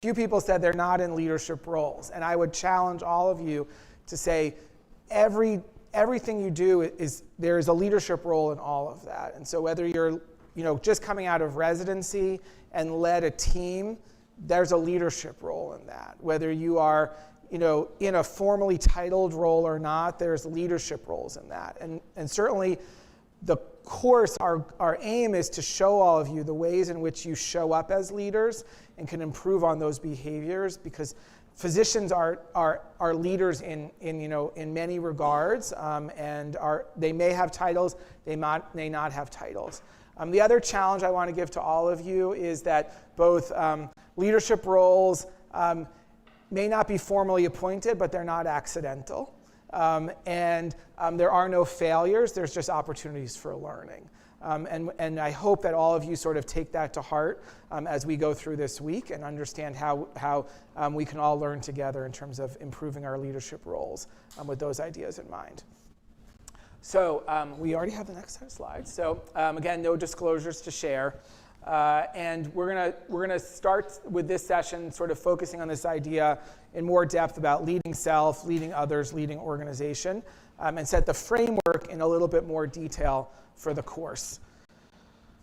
few people said they're not in leadership roles. And I would challenge all of you to say everything you do there is a leadership role in all of that. And so whether you're just coming out of residency and led a team, there's a leadership role in that. Whether you are in a formally titled role or not, there's leadership roles in that. And certainly the course, our aim is to show all of you the ways in which you show up as leaders and can improve on those behaviors, because physicians are leaders in many regards, and they may have titles, they may not have titles. The other challenge I want to give to all of you is that both leadership roles may not be formally appointed, but they're not accidental. And there are no failures, there's just opportunities for learning. And I hope that all of you sort of take that to heart as we go through this week and understand how we can all learn together in terms of improving our leadership roles with those ideas in mind. So we already have the next set of slides. So again, no disclosures to share. And we're gonna start with this session sort of focusing on this idea in more depth about leading self, leading others, leading organization, and set the framework in a little bit more detail for the course.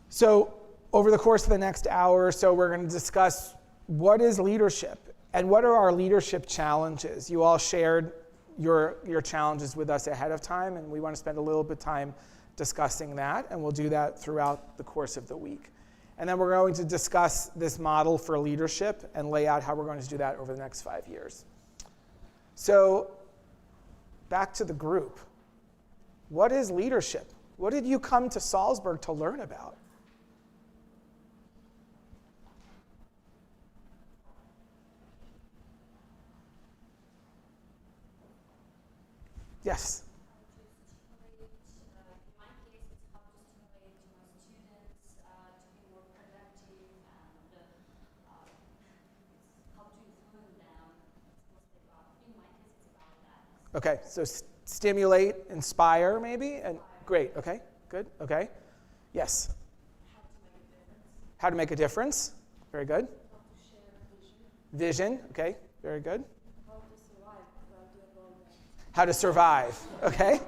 So over the course of the next hour or so, we're going to discuss what is leadership and what are our leadership challenges. You all shared your challenges with us ahead of time, and we want to spend a little bit of time discussing that, and we'll do that throughout the course of the week. And then we're going to discuss this model for leadership and lay out how we're going to do that over the next 5 years. So back to the group. What is leadership? What did you come to Salzburg to learn about? Yes? Okay, so stimulate, inspire maybe, and great, okay, good, okay. Yes? How to make a difference, very good. Vision, okay, very good. How to survive, okay,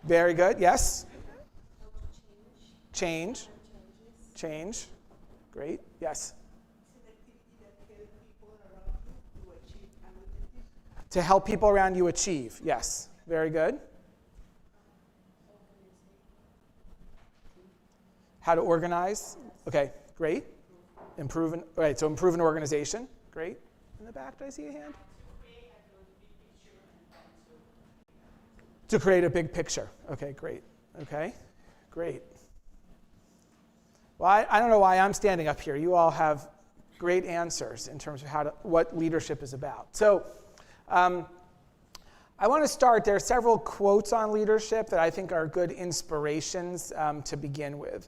very good, yes. Change, great, yes. To help people around you achieve, yes, very good. How to organize, okay, great. Improve an organization, great. In the back, did I see a hand? To create a big picture, okay, great, okay, great. Well, I don't know why I'm standing up here. You all have great answers in terms of what leadership is about. So, I want to start, there are several quotes on leadership that I think are good inspirations to begin with.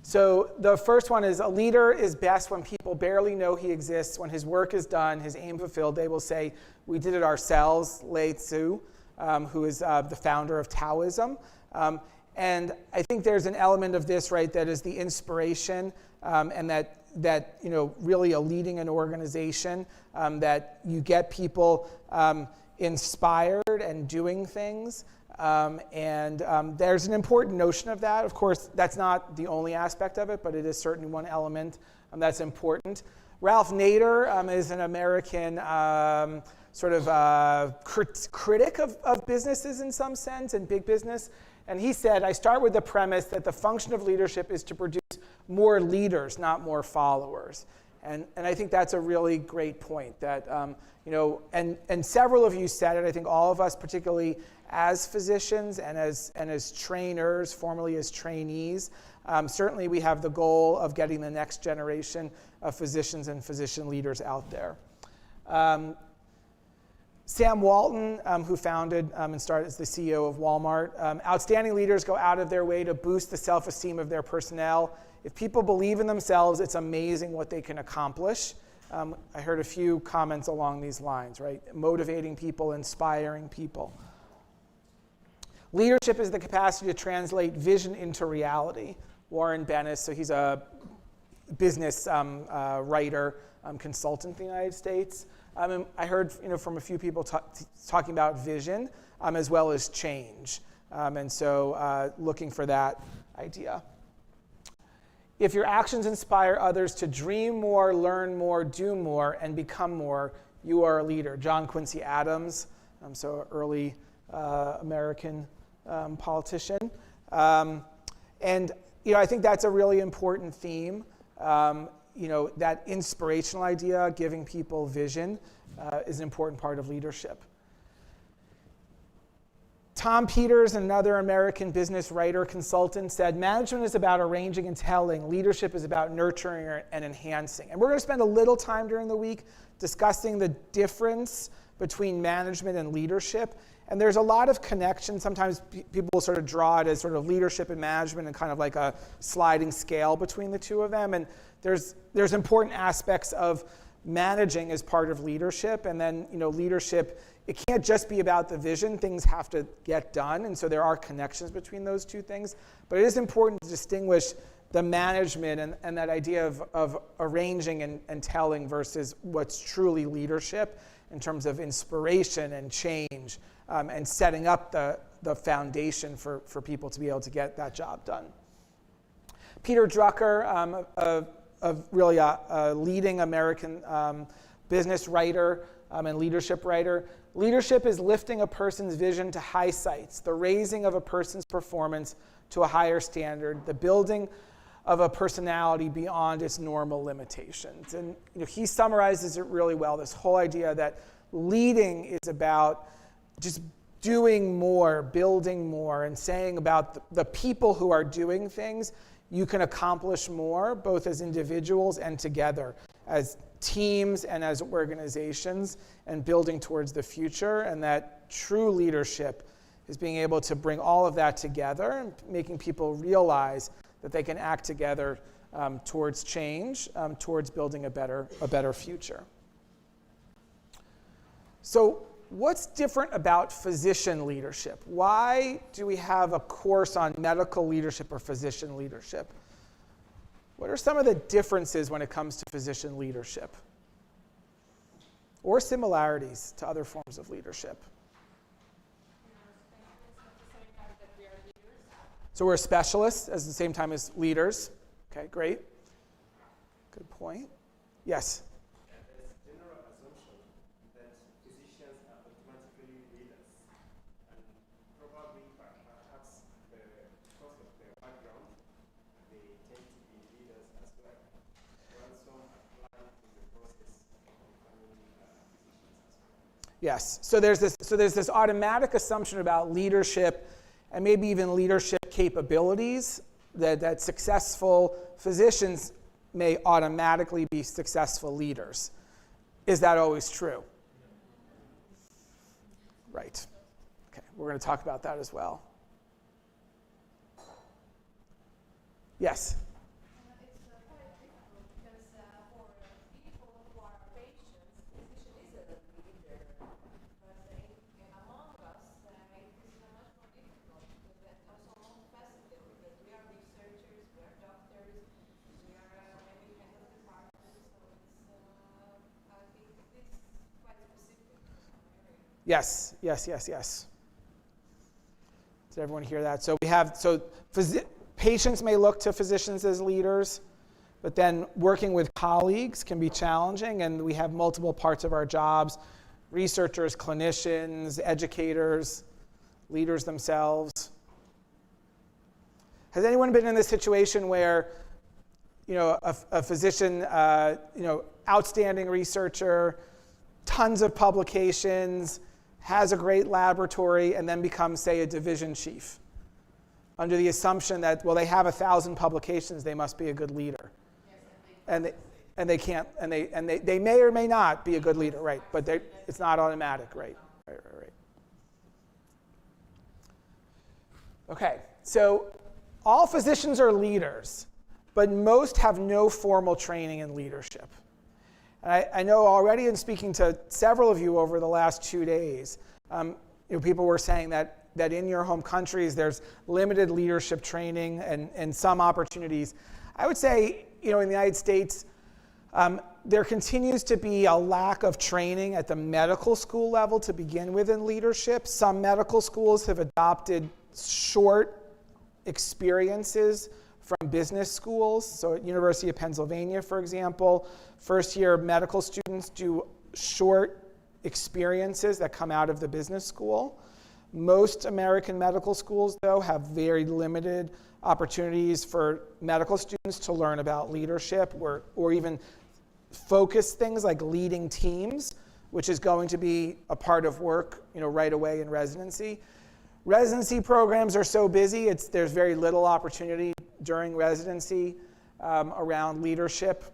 So the first one is, a leader is best when people barely know he exists. When his work is done, his aim fulfilled, they will say, we did it ourselves, Lao Tzu, who is the founder of Taoism. And I think there's an element of this, right, that is the inspiration and that really a leading an organization, that you get people inspired and doing things. There's an important notion of that. Of course, that's not the only aspect of it, but it is certainly one element that's important. Ralph Nader is an American critic of businesses in some sense, and big business. And he said, I start with the premise that the function of leadership is to produce more leaders, not more followers. And I think that's a really great point that, and several of you said it, I think all of us, particularly as physicians and as trainers, formerly as trainees, certainly we have the goal of getting the next generation of physicians and physician leaders out there. Sam Walton, who founded and started as the CEO of Walmart, outstanding leaders go out of their way to boost the self-esteem of their personnel. If people believe in themselves, it's amazing what they can accomplish. I heard a few comments along these lines, right? Motivating people, inspiring people. Leadership is the capacity to translate vision into reality. Warren Bennis, so he's business writer, consultant in the United States. And I heard from a few people talking about vision as well as change. And so looking for that idea. If your actions inspire others to dream more, learn more, do more, and become more, you are a leader. John Quincy Adams, so early American politician. And I think that's a really important theme. That inspirational idea, giving people vision, is an important part of leadership. Tom Peters, another American business writer consultant, said, management is about arranging and telling. Leadership is about nurturing and enhancing. And we're going to spend a little time during the week discussing the difference between management and leadership. And there's a lot of connection. Sometimes people sort of draw it as sort of leadership and management and kind of like a sliding scale between the two of them. And there's important aspects of managing as part of leadership. And then, leadership, it can't just be about the vision. Things have to get done. And so there are connections between those two things. But it is important to distinguish the management and that idea of arranging and telling versus what's truly leadership in terms of inspiration and change and setting up the foundation for people to be able to get that job done. Peter Drucker, really a leading American business writer and leadership writer. Leadership is lifting a person's vision to high heights, the raising of a person's performance to a higher standard, the building of a personality beyond its normal limitations. And he summarizes it really well, this whole idea that leading is about just doing more, building more, and saying about the people who are doing things, you can accomplish more, both as individuals and together, as teams and as organizations, and building towards the future. And that true leadership is being able to bring all of that together and making people realize that they can act together towards change, towards building a better future. So what's different about physician leadership? Why do we have a course on medical leadership or physician leadership? What are some of the differences when it comes to physician leadership? Or similarities to other forms of leadership? So we're specialists at the same time as leaders. Okay, great. Good point. Yes? There's a general assumption that physicians are automatically leaders. And probably, perhaps, because of their background, they tend to be leaders as well. While some apply to the process of becoming physicians as well. Yes. So there's this automatic assumption about leadership and maybe even leadership capabilities that successful physicians may automatically be successful leaders. Is that always true? Right. Okay, we're going to talk about that as well. Yes? It's quite difficult because for people who are patients, physician is a leader. But among us, it is much more difficult because that's also multifaceted because we are researchers, we are doctors, we are maybe head of departments, so it's, I think it's quite specific. Yes. Did everyone hear that? So patients may look to physicians as leaders, but then working with colleagues can be challenging, and we have multiple parts of our jobs: researchers, clinicians, educators, leaders themselves. Has anyone been in this situation where, a physician, outstanding researcher, tons of publications, has a great laboratory, and then becomes, say, a division chief, under the assumption that, well, they have 1,000 publications, they must be a good leader. Yes, and they can't, and they may or may not be a good leader, right? But it's not automatic, right? Right. Okay, so all physicians are leaders, but most have no formal training in leadership. And I know already in speaking to several of you over the last 2 days, people were saying that in your home countries there's limited leadership training and some opportunities. I would say, in the United States, there continues to be a lack of training at the medical school level to begin with in leadership. Some medical schools have adopted short experiences from business schools. So at University of Pennsylvania, for example, first-year medical students do short experiences that come out of the business school. Most American medical schools, though, have very limited opportunities for medical students to learn about leadership or even focus things like leading teams, which is going to be a part of work, right away in residency. Residency programs are so busy, there's very little opportunity during residency around leadership.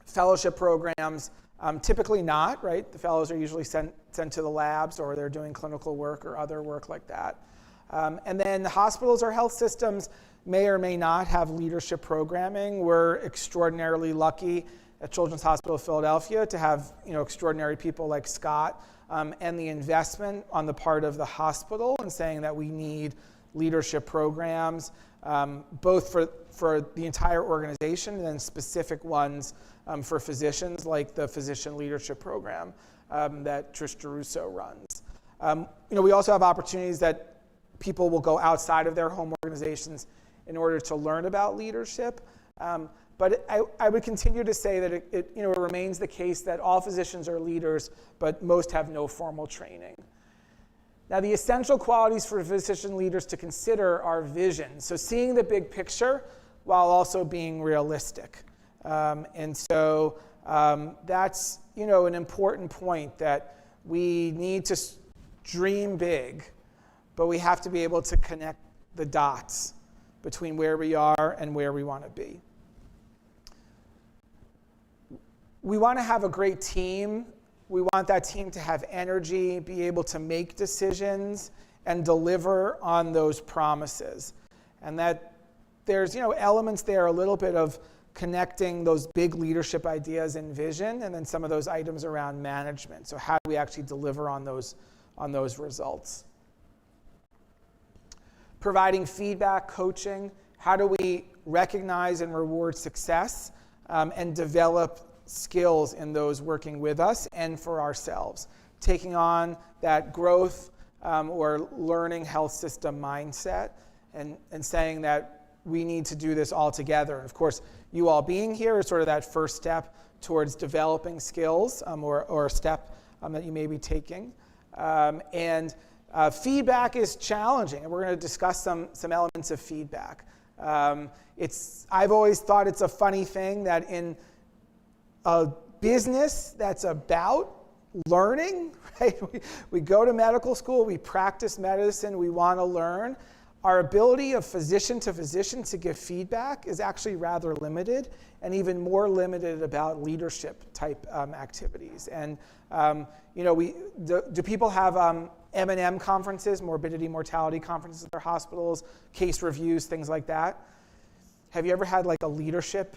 Fellowship programs, typically not, right? The fellows are usually sent to the labs, or they're doing clinical work or other work like that. And then hospitals or health systems may or may not have leadership programming. We're extraordinarily lucky at Children's Hospital of Philadelphia to have extraordinary people like Scott, and the investment on the part of the hospital in saying that we need leadership programs, both for the entire organization and then specific ones for physicians, like the Physician Leadership Program that Trish DeRusso runs. We also have opportunities that people will go outside of their home organizations in order to learn about leadership. But I would continue to say that it remains the case that all physicians are leaders, but most have no formal training. Now, the essential qualities for physician leaders to consider are vision. So seeing the big picture while also being realistic. And so that's, an important point, that we need to dream big, but we have to be able to connect the dots between where we are and where we want to be. We want to have a great team. We want that team to have energy, be able to make decisions, and deliver on those promises. And that there's, elements there, a little bit of connecting those big leadership ideas and vision, and then some of those items around management. So how do we actually deliver on those results? Providing feedback, coaching. How do we recognize and reward success and develop skills in those working with us and for ourselves? Taking on that growth or learning health system mindset and saying that we need to do this all together. And of course, you all being here is sort of that first step towards developing skills or a step that you may be taking. Feedback is challenging, and we're going to discuss some elements of feedback. I've always thought it's a funny thing that in a business that's about learning, right? We go to medical school, we practice medicine, we want to learn. Our ability of physician to physician to give feedback is actually rather limited, and even more limited about leadership type activities. And do people have M&M conferences, morbidity, mortality conferences at their hospitals, case reviews, things like that? Have you ever had like a leadership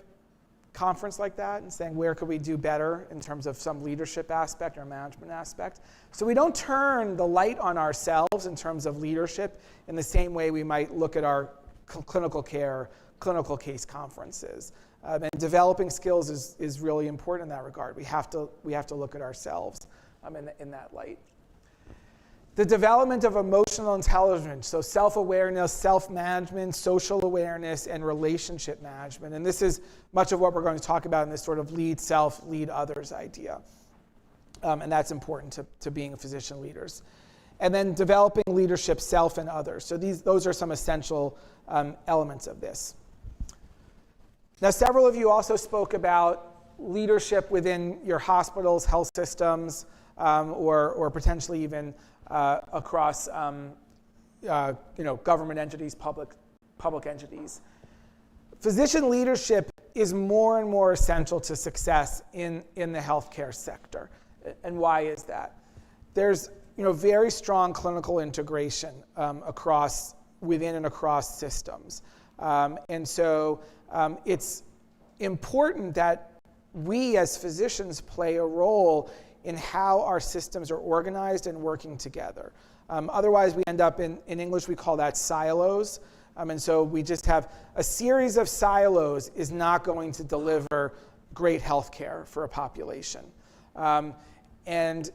conference like that and saying, where could we do better in terms of some leadership aspect or management aspect? So we don't turn the light on ourselves in terms of leadership in the same way we might look at our clinical care, clinical case conferences. And developing skills is really important in that regard. We have to look at ourselves in that light. The development of emotional intelligence, so self-awareness, self-management, social awareness, and relationship management. And this is much of what we're going to talk about in this sort of lead self, lead others idea. And that's important to being physician leaders. And then developing leadership self and others. So those are some essential elements of this. Now, several of you also spoke about leadership within your hospitals, health systems, or potentially even across government entities, public entities. Physician leadership is more and more essential to success in the healthcare sector. And why is that? There's very strong clinical integration within and across systems. And so it's important that we as physicians play a role in how our systems are organized and working together. Otherwise, we end up in English, we call that silos. And so we just have a series of silos is not going to deliver great health care for a population. And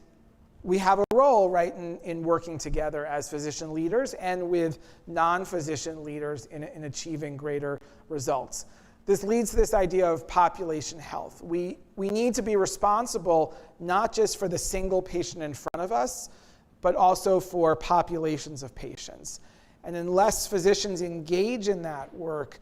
we have a role, right, in working together as physician leaders and with non-physician leaders in achieving greater results. This leads to this idea of population health. We need to be responsible not just for the single patient in front of us, but also for populations of patients. And unless physicians engage in that work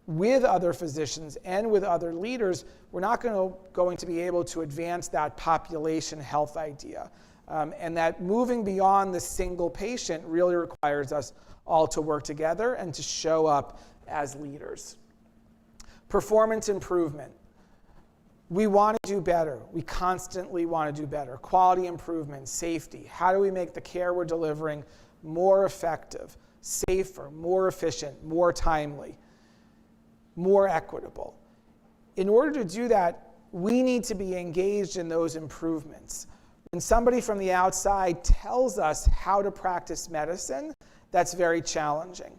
with other physicians and with other leaders, we're not going to be able to advance that population health idea. And that moving beyond the single patient really requires us all to work together and to show up as leaders. Performance improvement. We want to do better. We constantly want to do better. Quality improvement, safety. How do we make the care we're delivering more effective, safer, more efficient, more timely, more equitable? In order to do that, we need to be engaged in those improvements. When somebody from the outside tells us how to practice medicine, that's very challenging.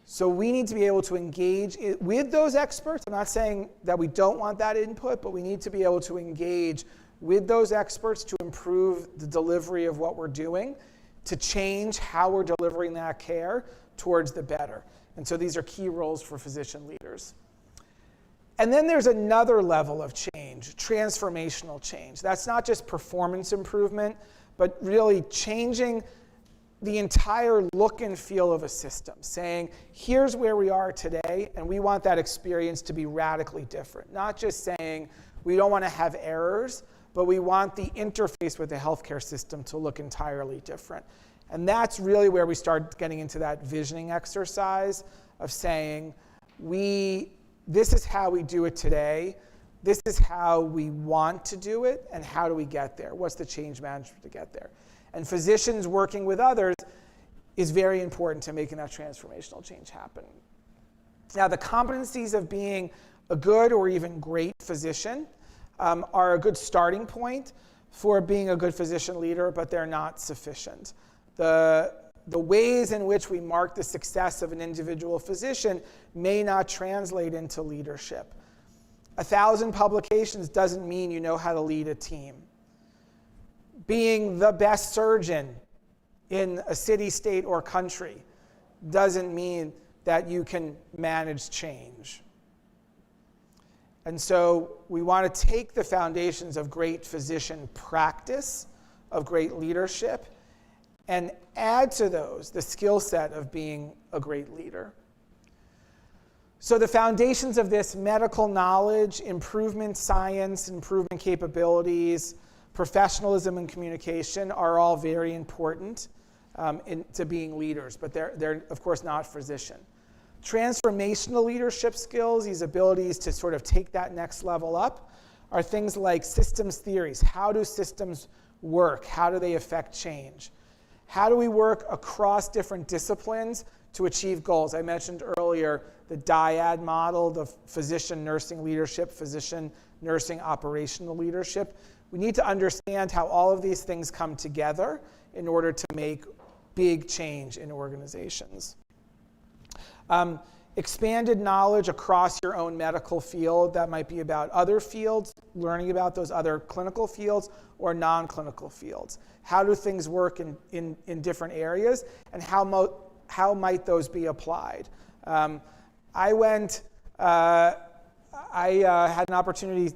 So we need to be able to engage with those experts. I'm not saying that we don't want that input, but we need to be able to engage with those experts to improve the delivery of what we're doing, to change how we're delivering that care towards the better. And so these are key roles for physician leaders. And then there's another level of change, transformational change. That's not just performance improvement, but really changing the entire look and feel of a system, saying, here's where we are today, and we want that experience to be radically different. Not just saying we don't want to have errors, but we want the interface with the healthcare system to look entirely different. And that's really where we start getting into that visioning exercise of saying, this is how we do it today, this is how we want to do it, and how do we get there? What's the change management to get there? And physicians working with others is very important to making that transformational change happen. Now, the competencies of being a good or even great physician are a good starting point for being a good physician leader, but they're not sufficient. The ways in which we mark the success of an individual physician may not translate into leadership. 1,000 publications doesn't mean you know how to lead a team. Being the best surgeon in a city, state, or country doesn't mean that you can manage change. And so we want to take the foundations of great physician practice, of great leadership, and add to those the skill set of being a great leader. So the foundations of this: medical knowledge, improvement science, improvement capabilities, professionalism and communication are all very important to being leaders, but they're of course not physician. Transformational leadership skills, these abilities to sort of take that next level up, are things like systems theories. How do systems work? How do they affect change? How do we work across different disciplines to achieve goals? I mentioned earlier the dyad model, the physician nursing leadership, physician nursing operational leadership. We need to understand how all of these things come together in order to make big change in organizations. Expanded knowledge across your own medical field. That might be about other fields, learning about those other clinical fields or non-clinical fields. How do things work in different areas, and how might those be applied? I had an opportunity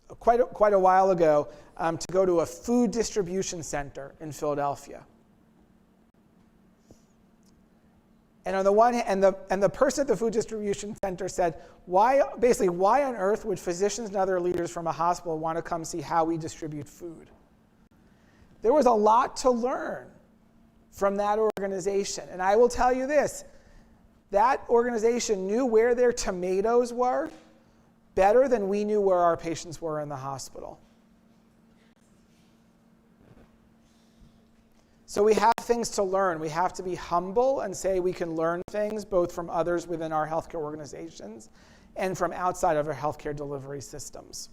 quite a while ago to go to a food distribution center in Philadelphia. And on the one hand, the person at the food distribution center said, why on earth would physicians and other leaders from a hospital want to come see how we distribute food? There was a lot to learn from that organization. And I will tell you this, that organization knew where their tomatoes were better than we knew where our patients were in the hospital. So we have things to learn. We have to be humble and say we can learn things both from others within our healthcare organizations and from outside of our healthcare delivery systems.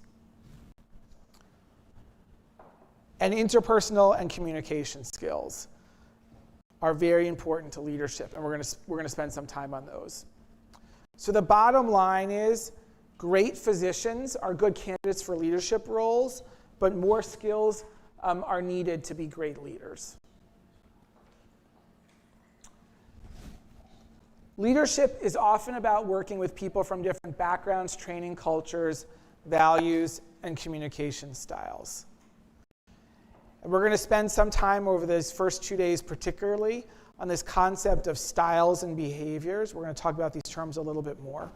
And interpersonal and communication skills. are very important to leadership, and we're going to spend some time on those. So the bottom line is great physicians are good candidates for leadership roles, but more skills are needed to be great leaders. Leadership is often about working with people from different backgrounds, training cultures, values, and communication styles. And we're going to spend some time over these first 2 days particularly on this concept of styles and behaviors. We're going to talk about these terms a little bit more.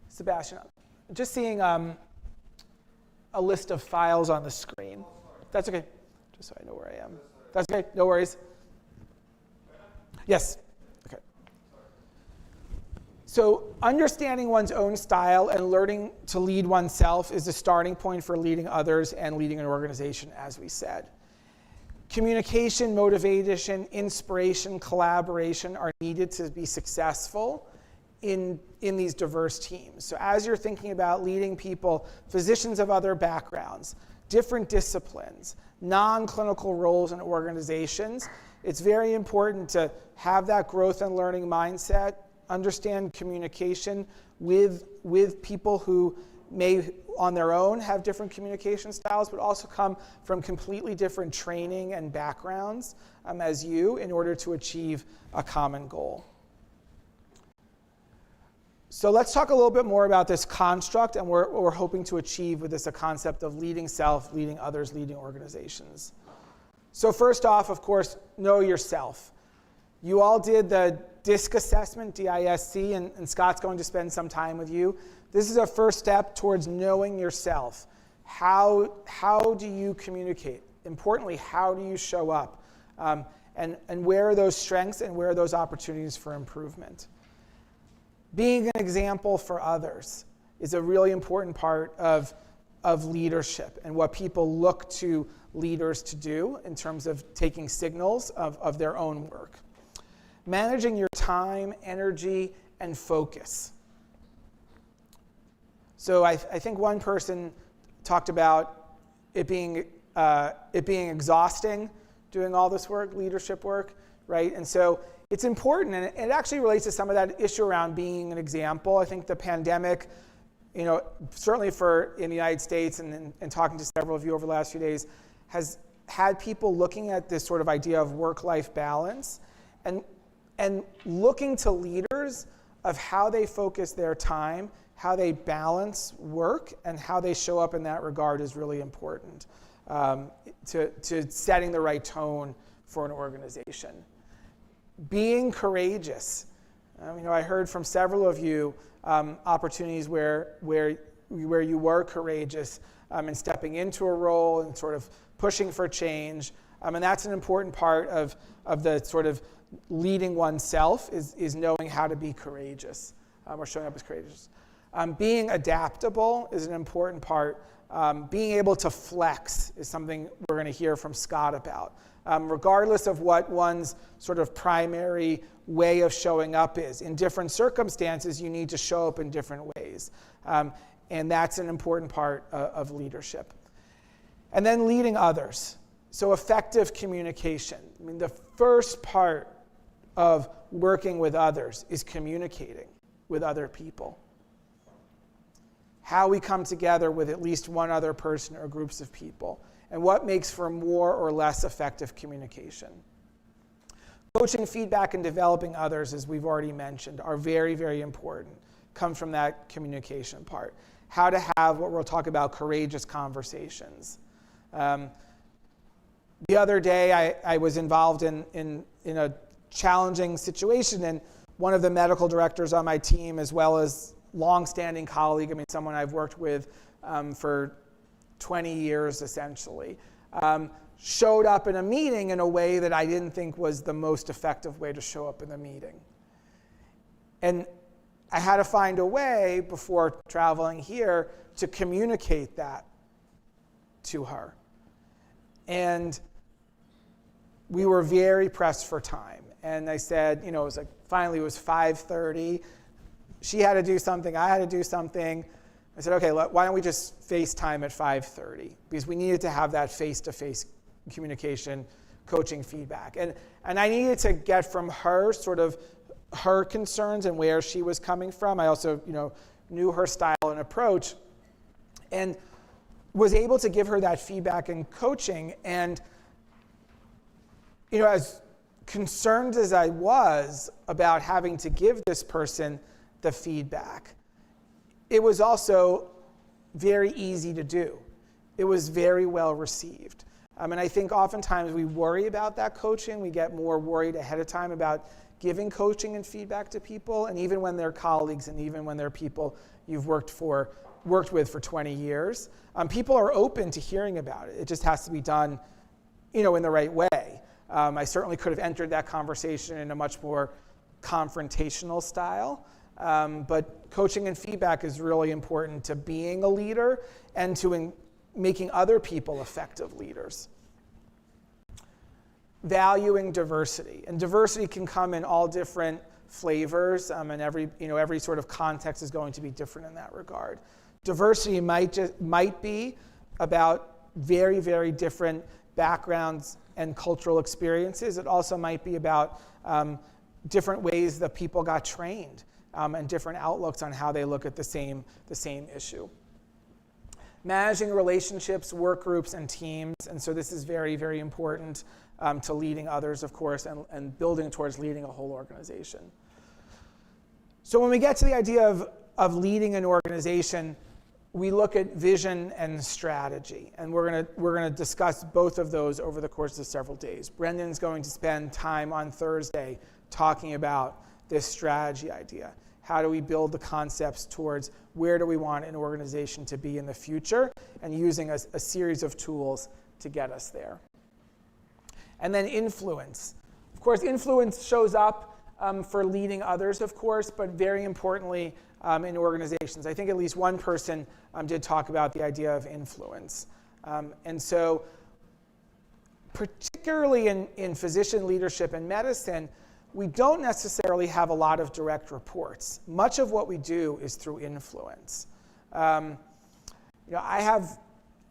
Sebastian, just seeing a list of files on the screen. That's okay, just so I know where I am. That's okay, no worries. Yes, okay. So understanding one's own style and learning to lead oneself is the starting point for leading others and leading an organization, as we said. Communication, motivation, inspiration, collaboration are needed to be successful in these diverse teams. So as you're thinking about leading people, physicians of other backgrounds, different disciplines, non-clinical roles in organizations, it's very important to have that growth and learning mindset, understand communication with people who may on their own have different communication styles, but also come from completely different training and backgrounds as you in order to achieve a common goal. So let's talk a little bit more about this construct and what we're hoping to achieve with this concept of leading self, leading others, leading organizations. So first off, of course, know yourself. You all did the DISC assessment, D-I-S-C, and Scott's going to spend some time with you. This is a first step towards knowing yourself. How do you communicate? Importantly, how do you show up? And where are those strengths and where are those opportunities for improvement? Being an example for others is a really important part of leadership and what people look to leaders to do in terms of taking signals of their own work. Managing your time, energy, and focus. So I think one person talked about it being exhausting doing all this work, leadership work, right? And so it's important, and it actually relates to some of that issue around being an example. I think the pandemic, certainly in the United States and talking to several of you over the last few days, has had people looking at this sort of idea of work-life balance and looking to leaders of how they focus their time, how they balance work, and how they show up in that regard is really important to setting the right tone for an organization. Being courageous. I heard from several of you opportunities where you were courageous in stepping into a role and sort of pushing for change. And that's an important part of the sort of leading oneself is knowing how to be courageous or showing up as courageous. Being adaptable is an important part. Being able to flex is something we're going to hear from Scott about. Regardless of what one's sort of primary way of showing up is. In different circumstances, you need to show up in different ways. And that's an important part of leadership. And then leading others. So effective communication. The first part of working with others is communicating with other people. How we come together with at least one other person or groups of people, and what makes for more or less effective communication. Coaching, feedback, and developing others, as we've already mentioned, are very, very important. Come from that communication part. How to have what we'll talk about, courageous conversations. The other day, I was involved in a challenging situation, and one of the medical directors on my team, as well as long-standing colleague, someone I've worked with for 20 years essentially, showed up in a meeting in a way that I didn't think was the most effective way to show up in the meeting. And I had to find a way before traveling here to communicate that to her. And we were very pressed for time. And I said, it was finally it was 5:30. She had to do something, I had to do something. I said, okay, why don't we just FaceTime at 5:30? Because we needed to have that face-to-face communication coaching feedback. And I needed to get from her sort of her concerns and where she was coming from. I also, knew her style and approach, and was able to give her that feedback and coaching. And, as concerned as I was about having to give this person the feedback, it was also very easy to do. It was very well received. And I think oftentimes we worry about that coaching. We get more worried ahead of time about giving coaching and feedback to people, and even when they're colleagues and even when they're people you've worked with for 20 years. People are open to hearing about it. It just has to be done, in the right way. I certainly could have entered that conversation in a much more confrontational style, but coaching and feedback is really important to being a leader and to making other people effective leaders. Valuing diversity, and diversity can come in all different flavors, and every sort of context is going to be different in that regard. Diversity might be about very, very different backgrounds and cultural experiences. It also might be about different ways that people got trained, and different outlooks on how they look at the same issue. Managing relationships, work groups, and teams, and so this is very, very important to leading others, of course, and building towards leading a whole organization. So when we get to the idea of leading an organization, we look at vision and strategy, and we're gonna discuss both of those over the course of several days. Brendan's going to spend time on Thursday talking about this strategy idea. How do we build the concepts towards where do we want an organization to be in the future, and using a series of tools to get us there. And then influence. Of course, influence shows up for leading others, of course, but very importantly in organizations. I think at least one person did talk about the idea of influence. And so particularly in physician leadership and medicine, we don't necessarily have a lot of direct reports. Much of what we do is through influence. I have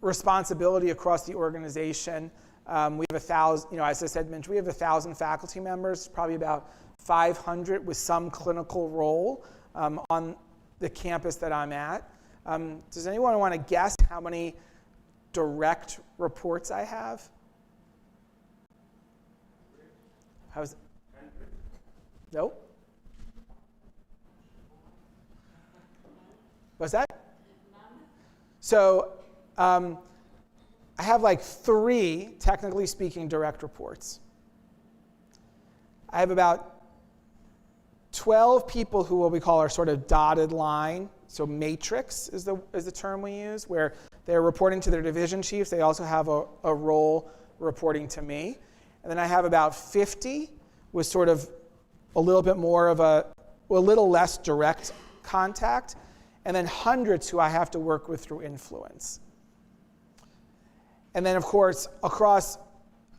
responsibility across the organization. We have 1,000, as I said, Mitch, we have 1,000 faculty members, probably about 500 with some clinical role on the campus that I'm at. Does anyone want to guess how many direct reports I have? Nope. What's that? So I have like 3, technically speaking, direct reports. I have about 12 people who what we call our sort of dotted line, so matrix is the term we use, where they're reporting to their division chiefs. They also have a role reporting to me. And then I have about 50 with sort of a little bit more of a little less direct contact, and then hundreds who I have to work with through influence. And then, of course, across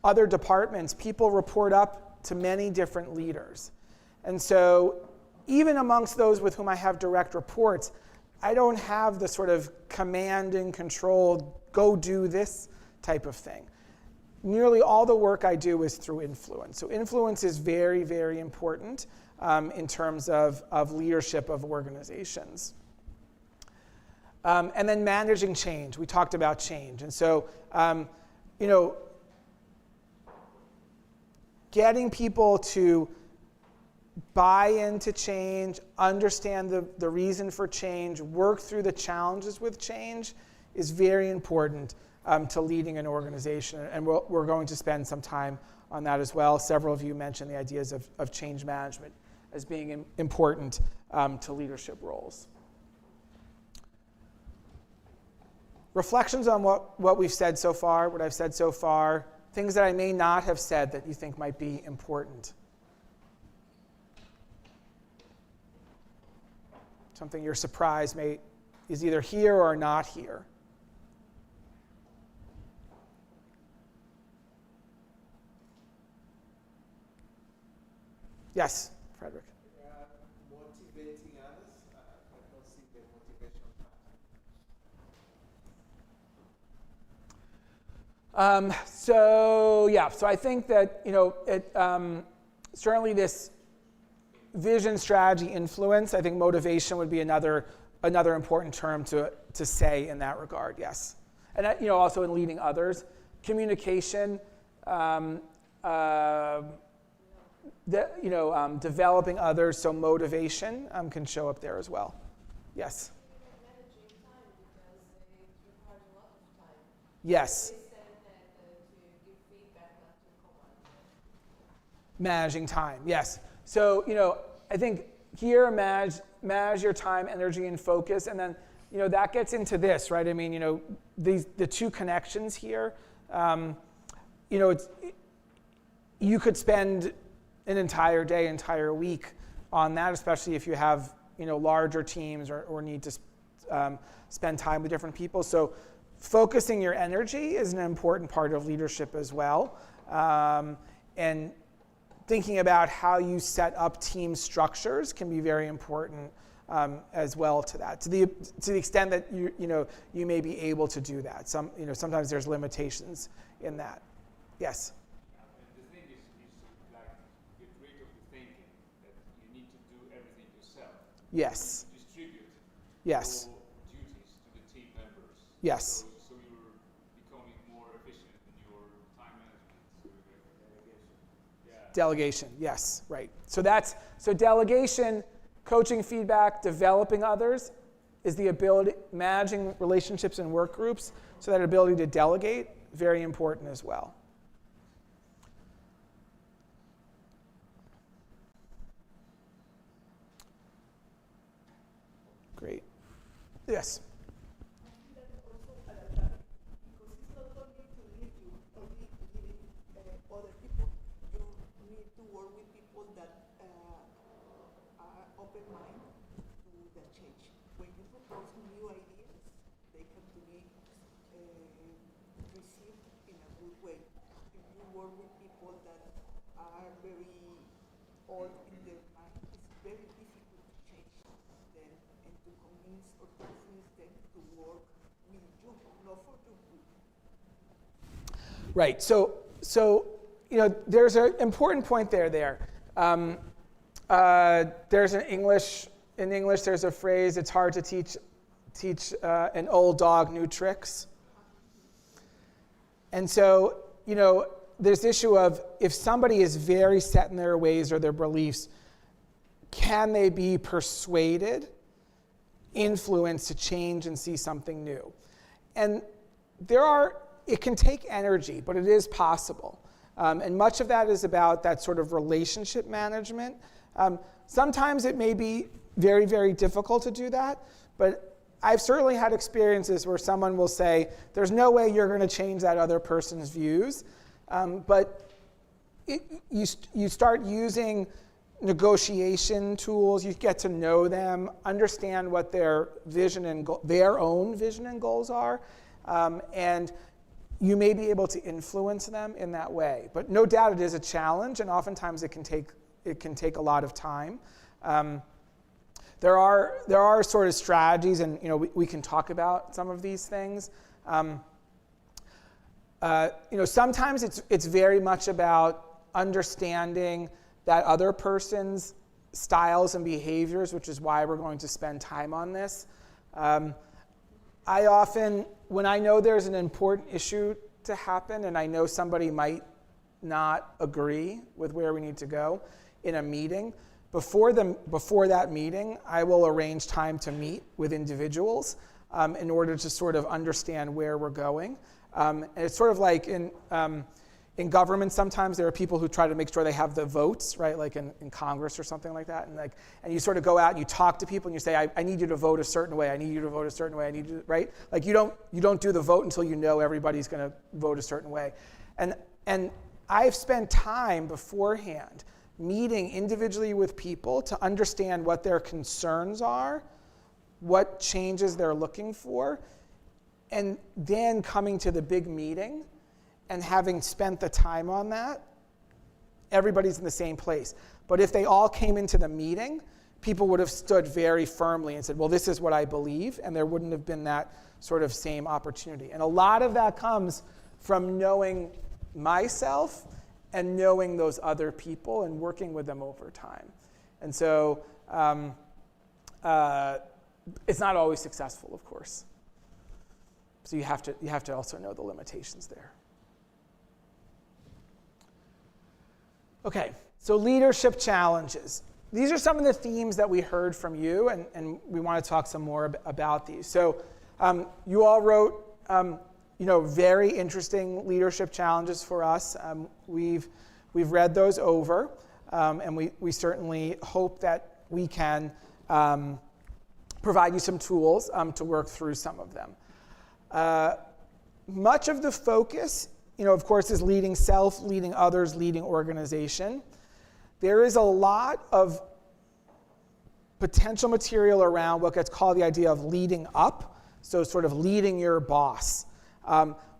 other departments, people report up to many different leaders. And so even amongst those with whom I have direct reports, I don't have the sort of command and control, go do this type of thing. Nearly all the work I do is through influence. So influence is very, very important in terms of leadership of organizations. And then managing change. We talked about change. And so, getting people to buy into change, understand the reason for change, work through the challenges with change is very important to leading an organization. And we're going to spend some time on that as well. Several of you mentioned the ideas of change management as being important to leadership roles. Reflections on what we've said so far, what I've said so far, things that I may not have said that you think might be important. Something you're surprised is either here or not here. Yes, Frederick. Motivating others, I don't see the motivation part. So I think that, certainly this vision, strategy, influence, I think motivation would be another important term to say in that regard, yes. And also in leading others. Communication, developing others, so motivation can show up there as well. Yes? Managing time because it requires a lot of time. Yes. They said that to give feedback, not to command. Managing time, yes. So, I think here manage your time, energy, and focus, and then, that gets into this, right? I mean, the two connections here, you could spend an entire day, entire week on that, especially if you have, larger teams or need to spend time with different people. So focusing your energy is an important part of leadership as well. And thinking about how you set up team structures can be very important as well to that. To the extent that you may be able to do that. Sometimes there's limitations in that. Yes. And the thing is like get rid of the thinking that you need to do everything yourself. Yes. You distribute Yes. all duties to the team members. Yes. So you're becoming more efficient in your time management. Delegation, yes, right. So delegation, coaching, feedback, developing others is the ability, managing relationships in work groups. So that ability to delegate, very important as well. Great. Yes. That also adaptability, because it's not only to lead you, only leading other people. You need to work with people that are open-minded to the change. When you propose new ideas, they have to be received in a good way. If you work with people that are very old in their mind, it's very difficult to change them and to convince or to influence them to work with you, not for your good. Right. So there's an important point there. There's in English. There's a phrase: "It's hard to teach an old dog new tricks." And so, this issue of if somebody is very set in their ways or their beliefs, can they be persuaded, influenced to change and see something new? And it can take energy, but it is possible. And much of that is about that sort of relationship management. Sometimes it may be very, very difficult to do that, but I've certainly had experiences where someone will say, there's no way you're going to change that other person's views. But you start using negotiation tools, you get to know them, understand what their vision and their own vision and goals are, and you may be able to influence them in that way. But no doubt it is a challenge, and oftentimes it can take a lot of time. There are sort of strategies, and we can talk about some of these things. Sometimes it's very much about understanding that other person's styles and behaviors, which is why we're going to spend time on this. I often, when I know there's an important issue to happen and I know somebody might not agree with where we need to go in a meeting, before that meeting, I will arrange time to meet with individuals in order to sort of understand where we're going. And it's sort of like in government, sometimes there are people who try to make sure they have the votes, right? Like in Congress or something like that. And you sort of go out and you talk to people and you say, I need you to vote a certain way. I need you to vote a certain way. I need you, right? Like you don't do the vote until you know everybody's going to vote a certain way. And I've spent time beforehand meeting individually with people to understand what their concerns are, what changes they're looking for, and then coming to the big meeting and having spent the time on that, everybody's in the same place. But if they all came into the meeting, people would have stood very firmly and said, well, this is what I believe, and there wouldn't have been that sort of same opportunity. And a lot of that comes from knowing myself and knowing those other people and working with them over time. And so it's not always successful, of course. So you have to also know the limitations there. Okay, so leadership challenges. These are some of the themes that we heard from you, and we want to talk some more about these. So you all wrote very interesting leadership challenges for us. We've read those over, and we certainly hope that we can provide you some tools to work through some of them. Much of the focus, of course, is leading self, leading others, leading organization. There is a lot of potential material around what gets called the idea of leading up, so sort of leading your boss.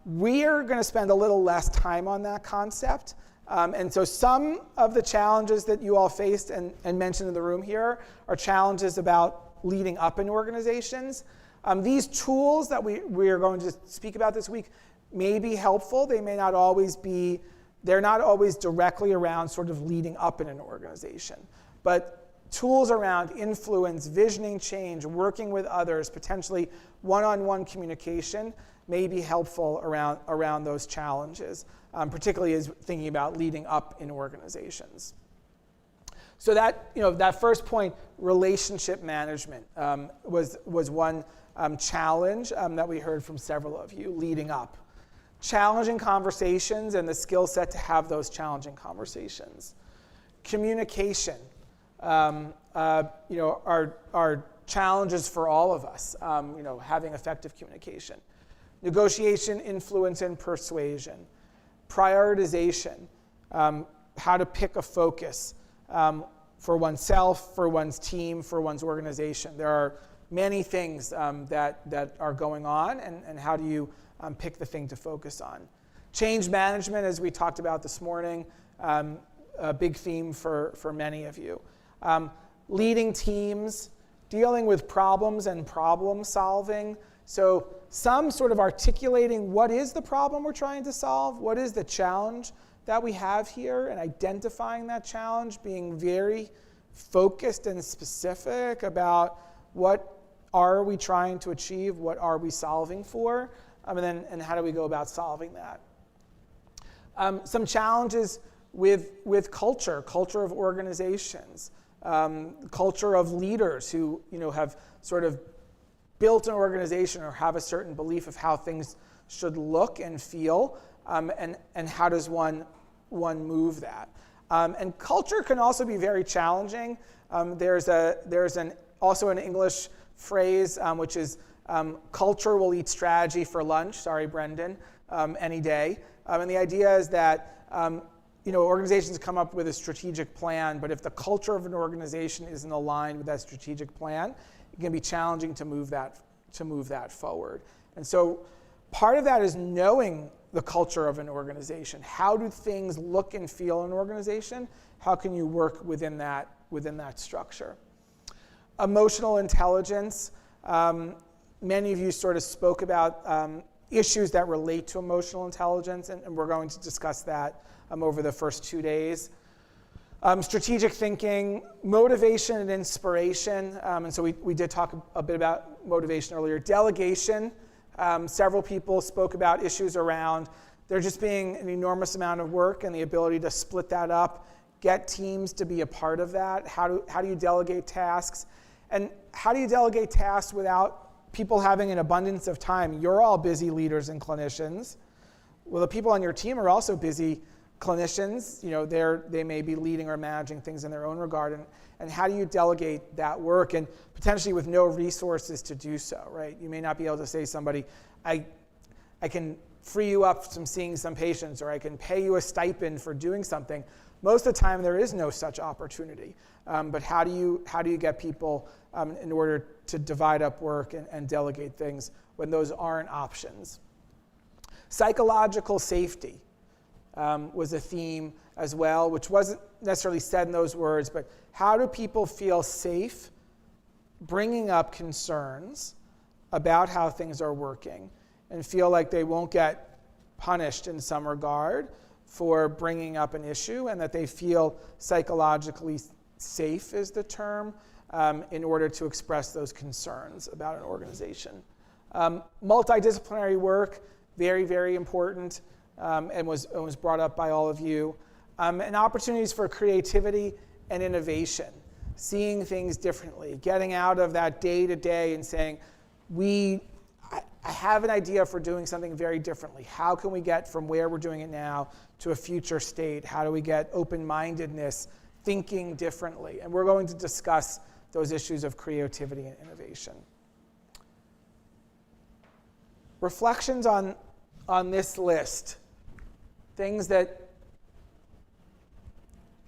We are going to spend a little less time on that concept. And so some of the challenges that you all faced and mentioned in the room here are challenges about leading up in organizations. These tools that we are going to speak about this week may be helpful. They may not always be, they're not always directly around sort of leading up in an organization. But tools around influence, visioning change, working with others, potentially one-on-one communication may be helpful around those challenges, particularly as thinking about leading up in organizations. So that first point, relationship management, was one challenge that we heard from several of you leading up. Challenging conversations and the skill set to have those challenging conversations. Communication, are challenges for all of us, having effective communication. Negotiation, influence, and persuasion. Prioritization, how to pick a focus for oneself, for one's team, for one's organization. There are many things that are going on, and how do you pick the thing to focus on. Change management, as we talked about this morning, a big theme for many of you. Leading teams, dealing with problems and problem solving. So some sort of articulating what is the problem we're trying to solve, what is the challenge that we have here, and identifying that challenge, being very focused and specific about what are we trying to achieve, what are we solving for, and how do we go about solving that. Some challenges with culture of organizations, culture of leaders who have sort of built an organization or have a certain belief of how things should look and feel, and how does one move that. And culture can also be very challenging. There's also an English phrase which is culture will eat strategy for lunch. Sorry, Brendan, any day. And the idea is that organizations come up with a strategic plan, but if the culture of an organization isn't aligned with that strategic plan, it can be challenging to move that forward. And so part of that is knowing the culture of an organization. How do things look and feel in an organization? How can you work within that structure? Emotional intelligence. Many of you sort of spoke about issues that relate to emotional intelligence, and we're going to discuss that over the first 2 days. Strategic thinking, motivation and inspiration, and so we did talk a bit about motivation earlier. Delegation, several people spoke about issues around there just being an enormous amount of work and the ability to split that up, get teams to be a part of that. How do you delegate tasks? And how do you delegate tasks without people having an abundance of time? You're all busy leaders and clinicians. Well, the people on your team are also busy clinicians. They may be leading or managing things in their own regard. And how do you delegate that work, and potentially with no resources to do so, right? You may not be able to say to somebody, I can free you up from seeing some patients, or I can pay you a stipend for doing something. Most of the time, there is no such opportunity. But how do you get people in order to divide up work and delegate things when those aren't options? Psychological safety was a theme as well, which wasn't necessarily said in those words, but how do people feel safe bringing up concerns about how things are working and feel like they won't get punished in some regard for bringing up an issue, and that they feel psychologically safe is the term, in order to express those concerns about an organization. Multidisciplinary work, very, very important, and was brought up by all of you. And opportunities for creativity and innovation, seeing things differently, getting out of that day-to-day and saying, I have an idea for doing something very differently. How can we get from where we're doing it now to a future state? How do we get open-mindedness, thinking differently? And we're going to discuss those issues of creativity and innovation. Reflections on this list, things that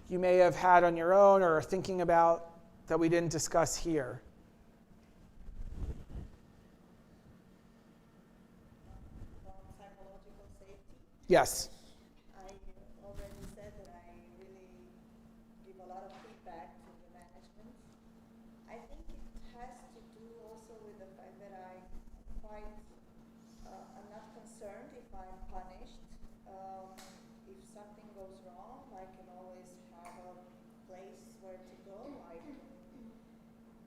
you may have had on your own or are thinking about that we didn't discuss here. Psychological safety. Yes. I already said that I really give a lot of feedback to the management. I think it has to do also with the fact that I'm not concerned if I'm punished. If something goes wrong, I can always have a place where to go. I can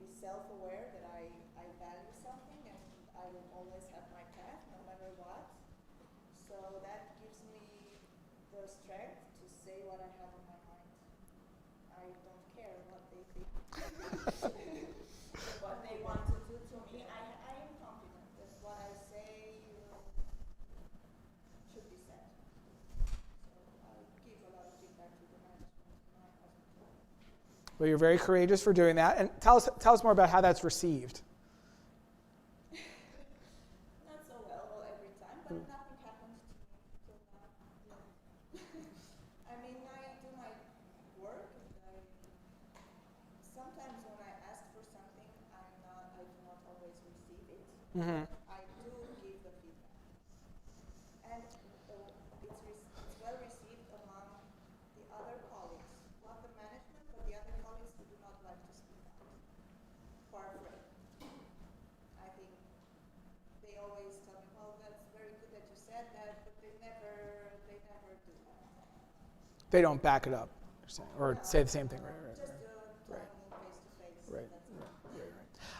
be self-aware that I value something, and I will always have my path no matter what. So that gives me the strength to say what I have on my mind. I don't care what they think, what they want to do to me. I am confident that what I say should be said. So I give a lot of feedback to the management in my hospital. Well, you're very courageous for doing that. And tell us more about how that's received. Not so well every time, but nothing happened to me till now. Yeah. I mean, I do my work, and sometimes when I ask for something, I do not always receive it. Mm-hmm. I do give the feedback, and it's well received among the other colleagues, not the management, but the other colleagues who do not like to speak out, who are afraid. I think they always tell me, well, that's very good that you said that, but they never do that. They don't back it up or say the same thing. Right. Just tell me face to face. Right. That's it.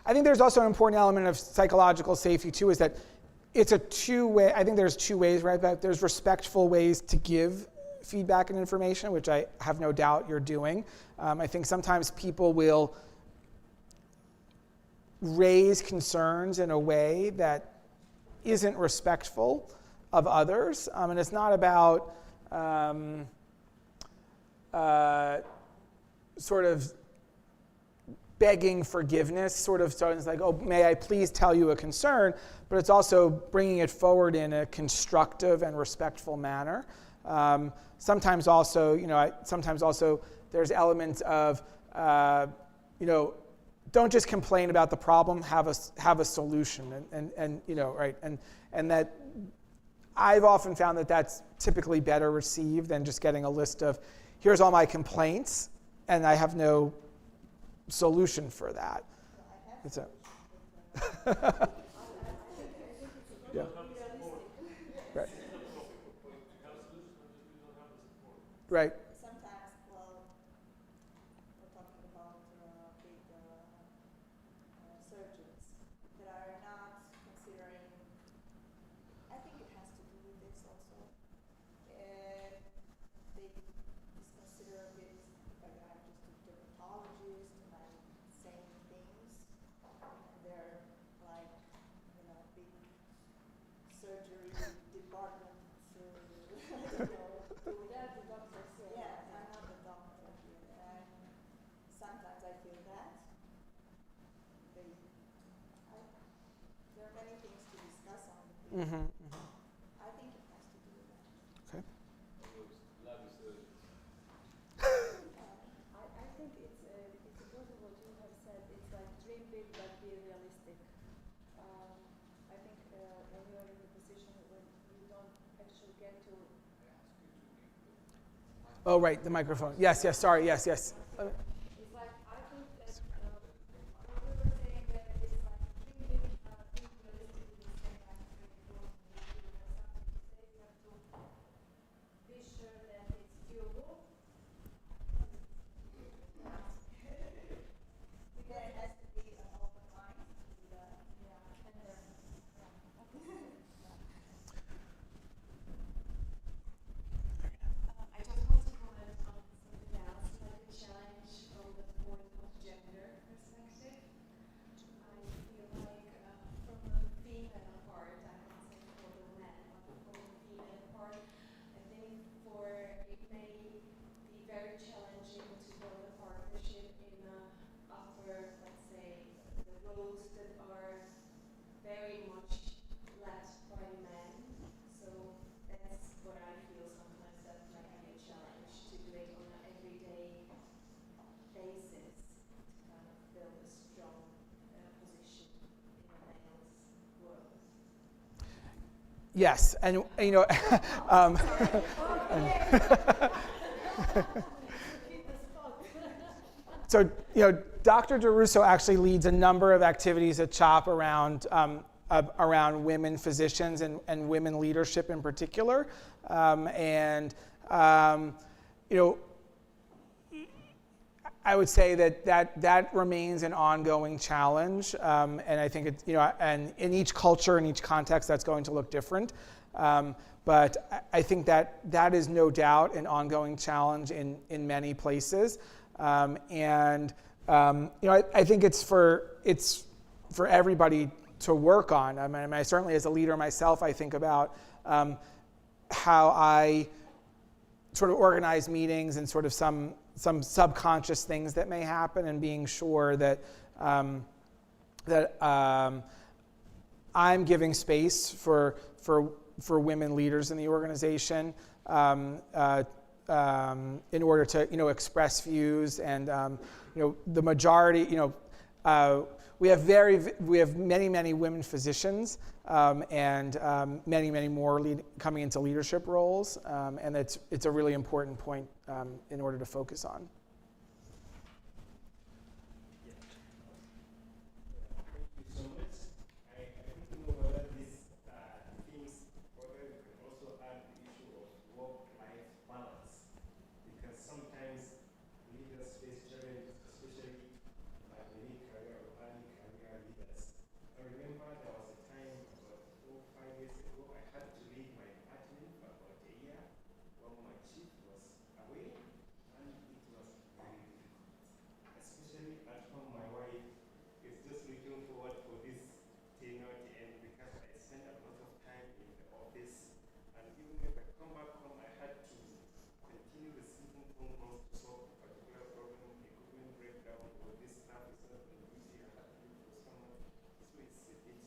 I think there's also an important element of psychological safety too, is that it's a two-way. I think there's two ways, right? But there's respectful ways to give feedback and information, which I have no doubt you're doing. I think sometimes people will raise concerns in a way that isn't respectful of others, and it's not about sort of begging forgiveness, so it's like, oh, may I please tell you a concern, but it's also bringing it forward in a constructive and respectful manner. Sometimes also there's elements of, don't just complain about the problem, have a solution, and that I've often found that that's typically better received than just getting a list of, here's all my complaints, and I have no solution for that. It's a yeah. Right. Right. Sometimes, well, we're talking about big surgeons that are not considering. I think it has to do with this also. They consider a bit like I'm just a dermatologist and I'm saying things, and they're like, big surgery department. I don't know. That's the doctor said. Yeah, I'm not a doctor here, and sometimes I feel that. There are many things to discuss on the thing. Mm-hmm. I think it has to do with that. Okay. I think it's important what you have said. It's like dream big but be realistic. I think when you are in the position when you don't actually get to. Oh, right, the microphone. Yes, sorry, yes. It's like, I think that what we were saying that it's like dream big, think realistic in the same aspect. You have something to say, you have to very much led by men. So that's what I feel sometimes that might be a challenge to do it on an everyday basis to kind of build a strong position in a male's world. Yes, and you know, so you know, Dr. DeRusso actually leads a number of activities at CHOP around women physicians and women leadership in particular, you know, I would say that remains an ongoing challenge, and I think it's, you know, and in each culture, in each context, that's going to look different. But I think that is no doubt an ongoing challenge in many places, you know, I think it's for everybody to work on. I mean, I certainly as a leader myself, I think about how I sort of organize meetings and sort of some subconscious things that may happen, and being sure that I'm giving space for women leaders in the organization in order to, you know, express views, and you know, the majority, you know, we have many women physicians, and many more coming into leadership roles, and it's a really important point in order to focus on. Thank you so much. I don't know whether these things, whether you can also add the issue of work-life balance, because sometimes leaders face challenges, especially mid-career or early career leaders. I remember there was a time about 4 or 5 years ago, I had to leave my department for about a year when my chief was away, and it was very difficult. Especially at home, my wife is just looking forward for this tenure to end, because I spent a lot of time in the office, and even if I come back home, I had to continue receiving phone calls to solve a particular problem, equipment breakdown, or this staff is not on duty, I had to look for someone. So it's a bit,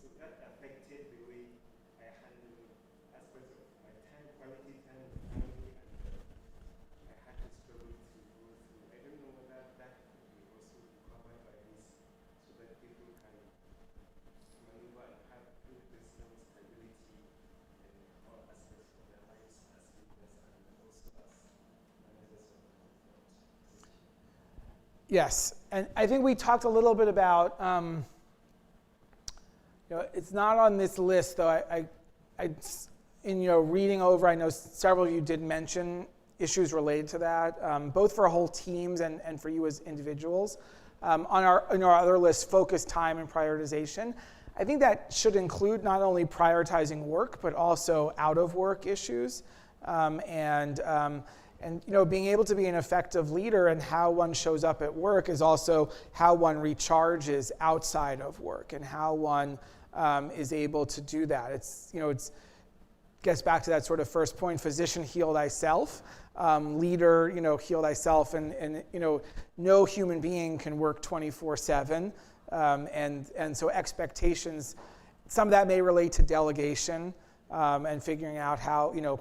so that affected the way I handle aspects of my time, quality time with family, and I had to struggle to go through. I don't know whether that will also be covered by this, so that people can maneuver and have good personal stability in all aspects of their lives as leaders and also as managers of their own firms. Yes, and I think we talked a little bit about, you know, it's not on this list, though. In, you know, reading over, I know several of you did mention issues related to that, both for whole teams and for you as individuals. On our other list, focus, time, and prioritization. I think that should include not only prioritizing work, but also out of work issues, and you know, being able to be an effective leader and how one shows up at work is also how one recharges outside of work, and how one is able to do that. It's, you know, it's gets back to that sort of first point: physician, heal thyself. Leader, you know, heal thyself. And you know, no human being can work 24/7. And so expectations, some of that may relate to delegation, and figuring out how, you know,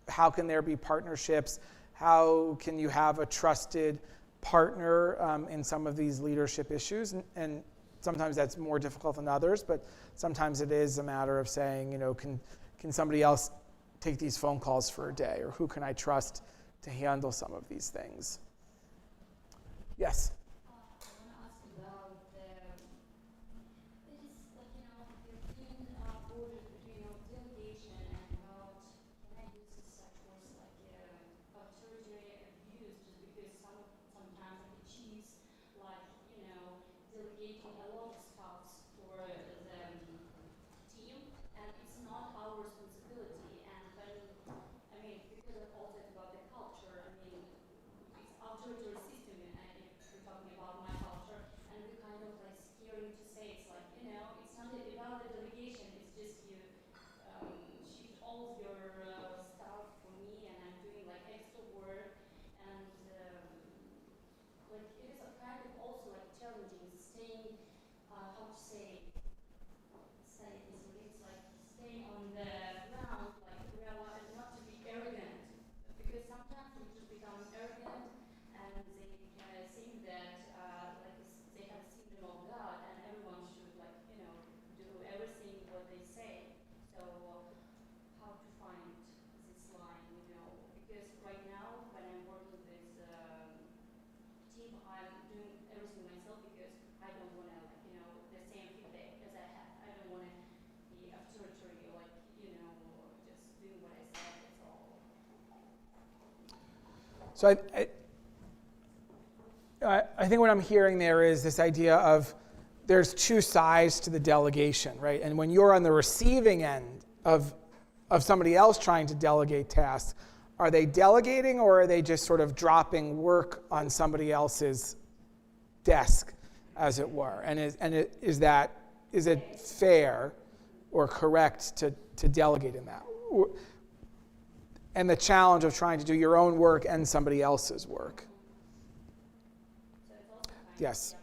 how can there be partnerships? How can you have a trusted partner in some of these leadership issues? And sometimes that's more difficult than others, but sometimes it is a matter of saying, you know, can somebody else take these phone calls for a day, or who can I trust to handle some of these things? Yes? I want to ask about it is like, you know, the thin borders between delegation and about, can I use such words like authoritarian abuse, just because sometimes the chiefs, like, you know, delegating a lot of stuff for the team, and it's not our responsibility. And when, I mean, because of all that about the culture, I mean, it's authoritarian system, and if we talk So I think what I'm hearing there is this idea of there's two sides to the delegation, right? And when you're on the receiving end of somebody else trying to delegate tasks, are they delegating or are they just sort of dropping work on somebody else's desk, as it were? And is it fair or correct to delegate in that? And the challenge of trying to do your own work and somebody else's work. Yes.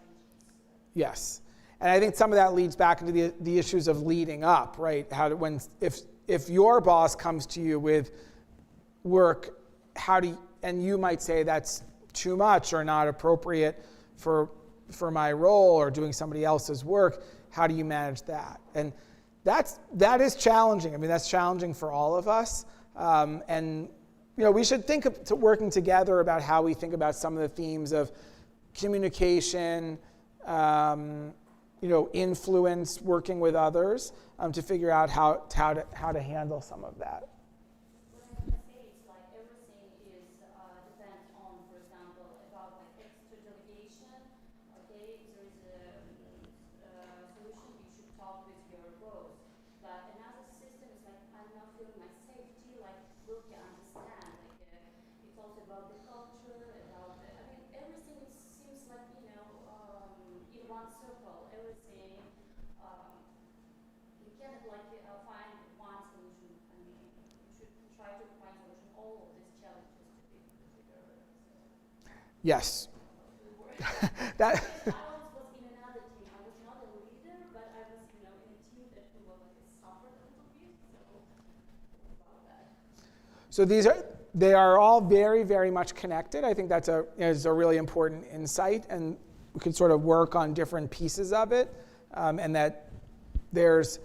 Yes. And I think some of that leads back into the issues of leading up, right? If your boss comes to you with work, and you might say that's too much or not appropriate for my role or doing somebody else's work, how do you manage that? And that is challenging. I mean, that's challenging for all of us. And we should think of working together about how we think about some of the themes of communication, influence, working with others, to figure out how to handle some of that. What I'm going to say is like everything is depends on, for example, about like extra delegation. Okay, there is a solution you should talk with your boss. But another system is like I'm not feeling my safety. Like, will you understand? Like, it's also about the culture, about the. I mean, everything seems like in one circle. Everything. You can't find one solution. I mean, you should try to find solution all of these challenges to be considered. Yes. I always was in another team. I was not a leader, but I was, in a team that was suffered a little bit. So about that. So they are all very, very much connected. I think that's is a really important insight, and we can sort of work on different pieces of it, and that there's,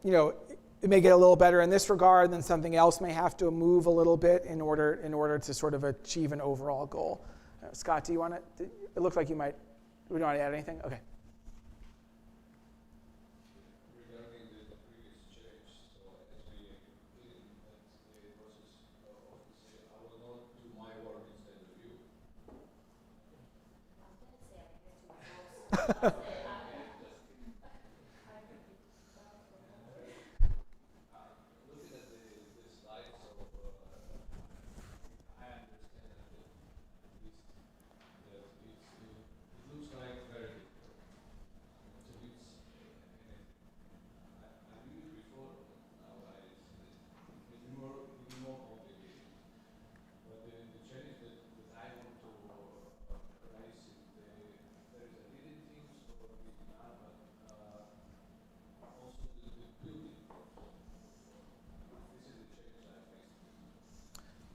it may get a little better in this regard, then something else may have to move a little bit in order to sort of achieve an overall goal. Scott, do you want to? It looks like you might. We don't want to add anything. Okay. Regarding the previous change, so as we in the process of say, I will not do my work instead of you. Looking at the slides of, I understand that at least that it looks like very difficult. So I knew it before, now it's more complicated. But the challenge that I want to raise is there is a leading teams for what we have, but also the building process. This is the challenge I face.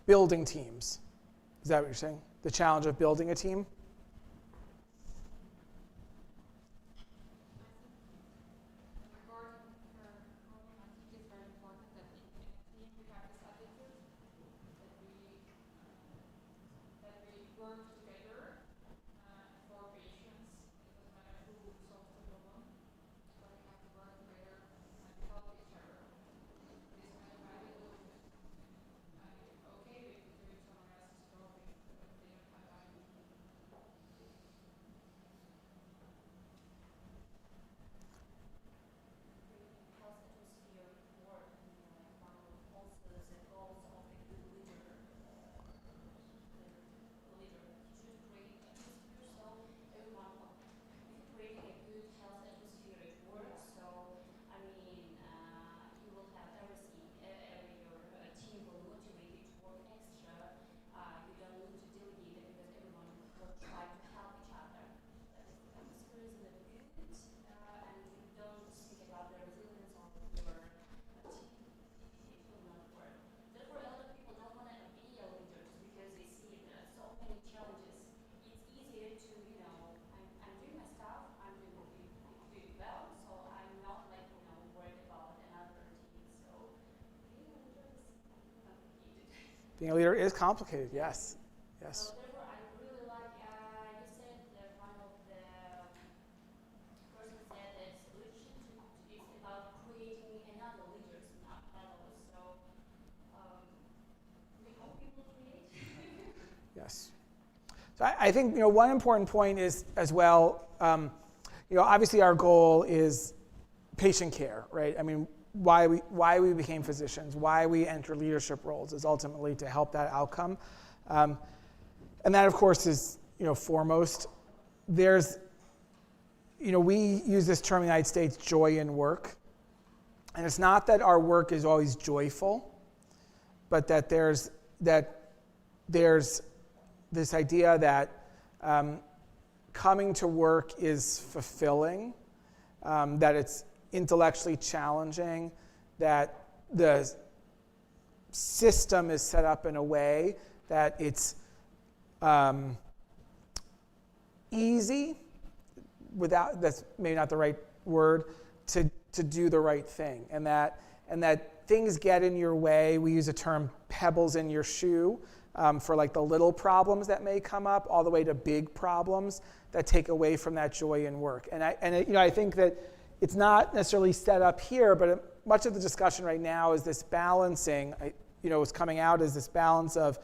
Building teams. Is that what you're saying? The challenge of building a team? Regarding problem, I think it's very important that in a team we have this attitude that we work together for patients. It doesn't matter who solves the problem, but we have to work together and help each other. This kind of attitude, I'm okay with doing someone else's problem if they don't have that. Health atmosphere work, one of also the goals of a good leader. The leader should create atmosphere so everyone creating a good health atmosphere at work. So I mean, you will have everything. Your team will motivate you to work extra. You don't need to delegate it because everyone will try to help each other. The atmosphere is good, and you don't think about the resilience of your team. It will not work. Therefore, a lot of people don't want to be a leader just because they see so many challenges. It's easier to, I'm doing my stuff, I'm doing it well, so I'm not worried about another team. So being a leader is complicated. Being a leader is complicated. Yes. Yes. So therefore, I really like, you said that one of the person said that solution is about creating another leaders, not others. So we hope people create. Yes. So I think one important point is as well. Obviously our goal is patient care, right? I mean, why we became physicians, why we enter leadership roles is ultimately to help that outcome, and that of course is foremost. There's we use this term in the United States, joy in work, and it's not that our work is always joyful, but that there's this idea that coming to work is fulfilling, that it's intellectually challenging, that the system is set up in a way that it's easy, that's maybe not the right word, to do the right thing, and that things get in your way. We use a term, pebbles in your shoe, for like the little problems that may come up, all the way to big problems that take away from that joy in work. And I think that it's not necessarily set up here, but much of the discussion right now is this balancing. Is coming out as this balance of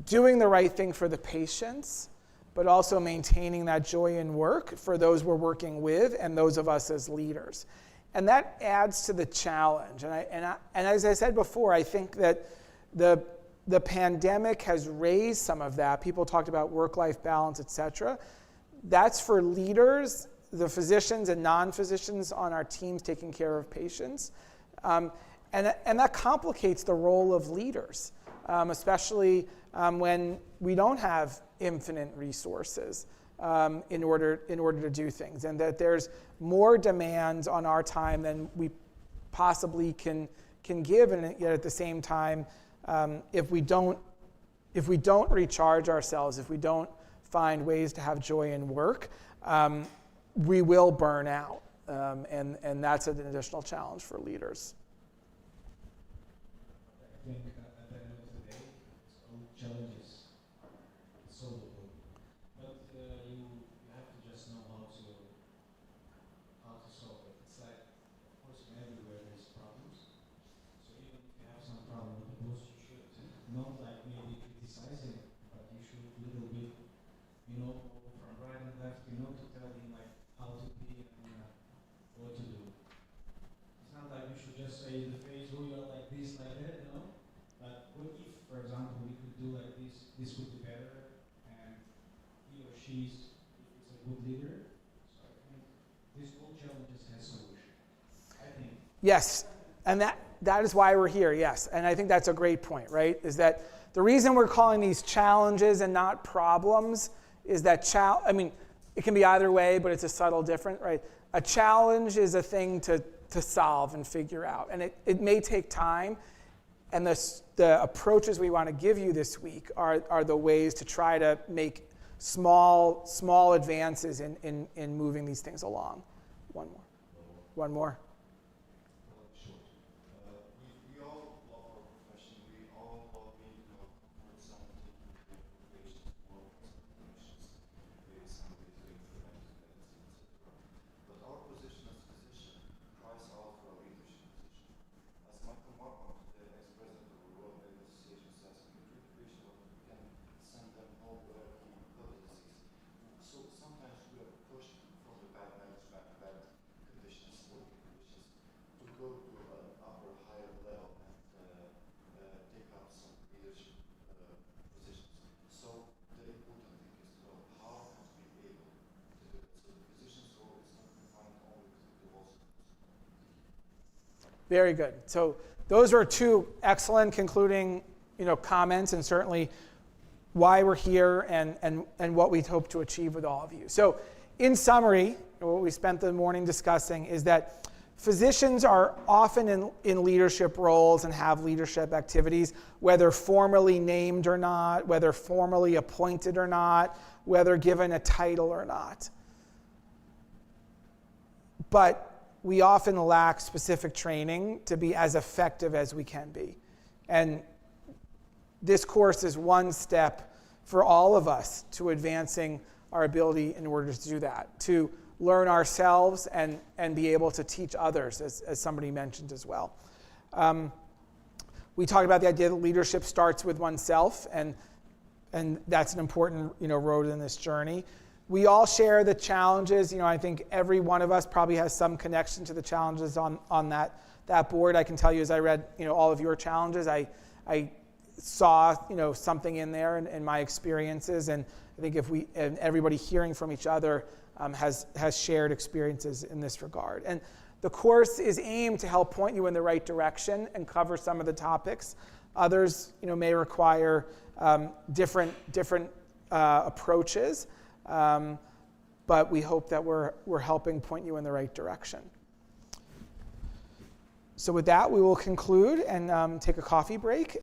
doing the right thing for the patients, but also maintaining that joy in work for those we're working with and those of us as leaders. And that adds to the challenge. And as I said before, I think that the pandemic has raised some of that. People talked about work-life balance, et cetera. That's for leaders, the physicians and non-physicians on our teams taking care of patients. And that complicates the role of leaders, especially when we don't have infinite resources in order to do things, and that there's more demands on our time than we possibly can give, and yet at the same time, if we don't recharge ourselves, if we don't find ways to have joy in work, we will burn out, and that's an additional challenge for leaders. I think at the end of the day, all challenges are solvable, but you have to just know how to solve it. It's like, of course, everywhere there's problems. So even if you have some problem with the boss, you should not like maybe criticizing, but you should a little bit, from right and left, to tell him like how to be and what to do. It's not like you should just say in the face, oh, you're like this, like that, But what if, for example, we could do like this would be better, and he or she is a good leader. So I think this whole challenges has solution. I think. Yes, and that is why we're here, yes. And I think that's a great point, right? Is that the reason we're calling these challenges and not problems is that it can be either way, but it's a subtle difference, right? A challenge is a thing to solve and figure out, and it may take time. And the approaches we want to give you this week are the ways to try to make small advances in moving these things along. One more. Sure. We all love our profession. We all love being in our comfort zone, taking care of patients, workers, clinicians, with somebody doing preventive medicine, etc. But our position as physician cries out for a leadership position. As Michael Marmot, the ex-president of the World Medical Association, says, we can treat the patient, but we can send them home wherever he got the disease. So sometimes we are pushed from the bad management, bad conditions, working conditions, to go to an upper, higher level and take up some leadership positions. So the important thing is to know how can we be able to do it. So the physician's role is not confined only to the walls. Very good. So those are two excellent concluding comments, and certainly why we're here and what we hope to achieve with all of you. So in summary, what we spent the morning discussing is that physicians are often in leadership roles and have leadership activities, whether formally named or not, whether formally appointed or not, whether given a title or not. But we often lack specific training to be as effective as we can be. And this course is one step for all of us to advancing our ability in order to do that, to learn ourselves and be able to teach others, as somebody mentioned as well. We talked about the idea that leadership starts with oneself, and and that's an important, road in this journey. We all share the challenges. I think every one of us probably has some connection to the challenges on that board. I can tell you, as I read, all of your challenges, I saw, something in there in my experiences, and I think and everybody hearing from each other has shared experiences in this regard. And the course is aimed to help point you in the right direction and cover some of the topics. Others, may require different approaches, but we hope that we're helping point you in the right direction. So with that, we will conclude and take a coffee break,